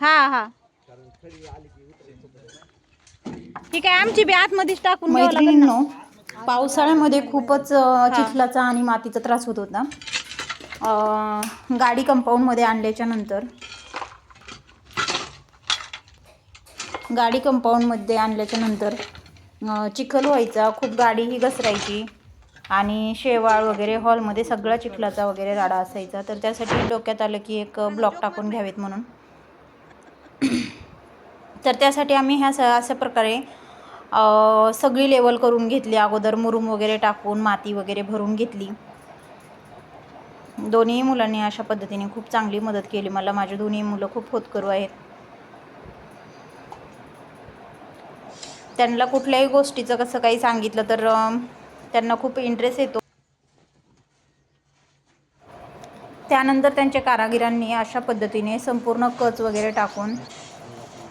हा हा ठीक आहे, आमची बी आतमध्येच टाकून मैत्रिणींनो, पावसाळ्यामध्ये खूपच चिखलाचा आणि मातीचा त्रास होत होता. गाडी कंपाऊंडमध्ये आणल्याच्या नंतर चिखल व्हायचा, खूप गाडी ही घसरायची आणि शेवाळ वगैरे हॉलमध्ये सगळा चिखलाचा वगैरे राडा असायचा. तर त्यासाठी डोक्यात आलं की एक ब्लॉक टाकून घ्यावेत म्हणून. तर त्यासाठी आम्ही अशा प्रकारे सगळी लेवल करून घेतली. अगोदर मुरुम वगैरे टाकून माती वगैरे भरून घेतली. दोन्ही मुलांनी अशा पद्धतीने खूप चांगली मदत केली मला. माझे दोन्ही मुलं खूप होतकरू आहेत. त्यांना कुठल्याही गोष्टीचं कसं काही सांगितलं तर त्यांना खूप इंटरेस्ट येतो. त्यानंतर त्यांच्या कारागिरांनी अशा पद्धतीने संपूर्ण कच वगैरे टाकून,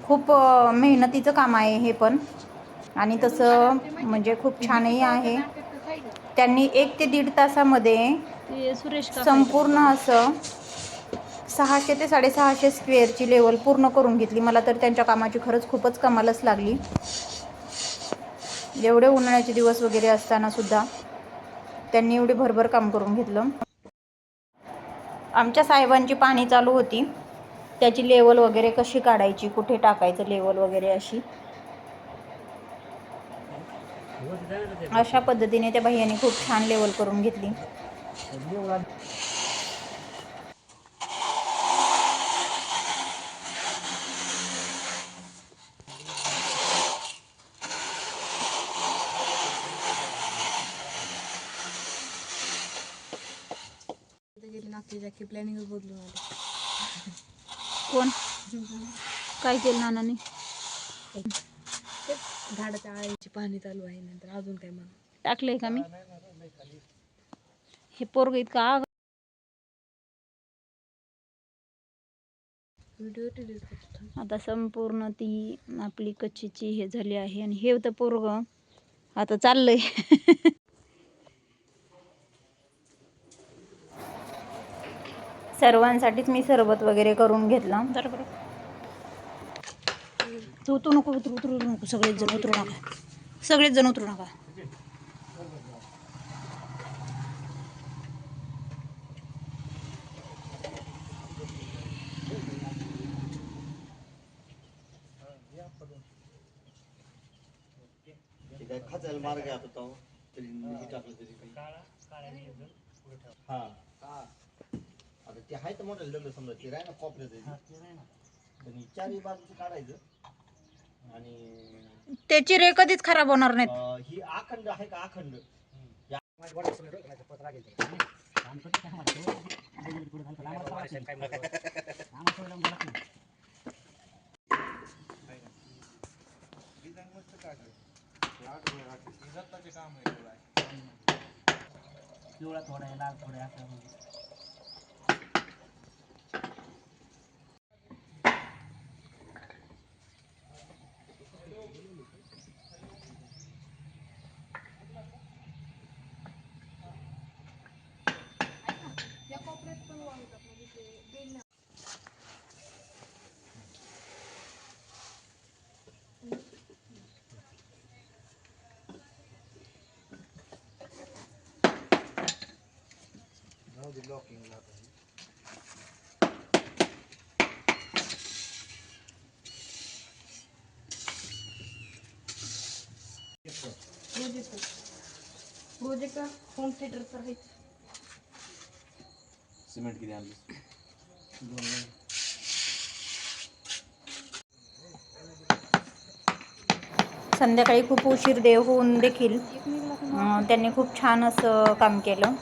खूप मेहनतीचं काम आहे हे पण, आणि तसं म्हणजे खूप छानही आहे. त्यांनी 1 ते 1.5 तासामध्ये संपूर्ण असं 600 ते 650 स्क्वेअरची लेवल पूर्ण करून घेतली. मला तर त्यांच्या कामाची खरंच खूपच कमालच लागली. एवढे उन्हाळ्याचे दिवस वगैरे असताना सुद्धा त्यांनी एवढे भरभर काम करून घेतलं. आमच्या साहेबांची पाहणी चालू होती, त्याची लेवल वगैरे कशी काढायची, कुठे टाकायचं लेवल वगैरे अशी. अशा पद्धतीने त्या भैयाने खूप छान लेवल करून घेतली. प्लॅनिंग बदलून आले. कोण काय केलं नानाने? झाडाच्या आळीची पाहणी चालू आहे. नंतर अजून काय म्हणून टाकलंय का मी? हे पोरग इतका व्हिडिओ डिलीट करतो. आता संपूर्ण ती आपली कच्चीची हे झाली आहे. आणि हे तर पोरग आता चाललंय. सर्वांसाठीच मी सरबत वगैरे करून घेतला. उतरू नको सगळेच जण उतरू नका. खायला मार्ग आहे आता तरी टाकलं तरी हा आता ते आहे तर मोठं लग्न समजा ते राही ना कॉपऱ्याचं चारही बाजूचं काढायचं आणि त्याची रे कधीच खराब होणार नाहीत. ही अखंड आहे का अखंड पिवळा थोडा आहे लाल थोडा असं लॉकिंग प्रोजेक्ट होम थिएटरचा आहे. सिमेंट किती आणलं? संध्याकाळी खूप उशीर होऊन देखील त्यांनी खूप छान असं काम केलं.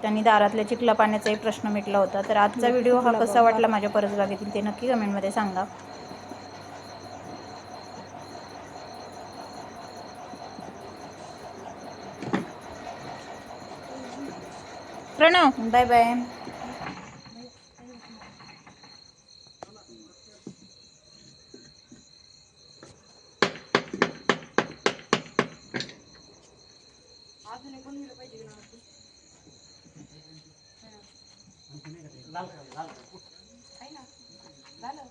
त्यांनी दारातल्या चिखला पाण्याचाही प्रश्न मिटला होता. तर आजचा व्हिडिओ हा कसा वाटला माझ्या परसबागेतील ते नक्की कमेंटमध्ये सांगा. Pranav bye bye. अजून एक बनवलं पाहिजे ना. आहे ना झालं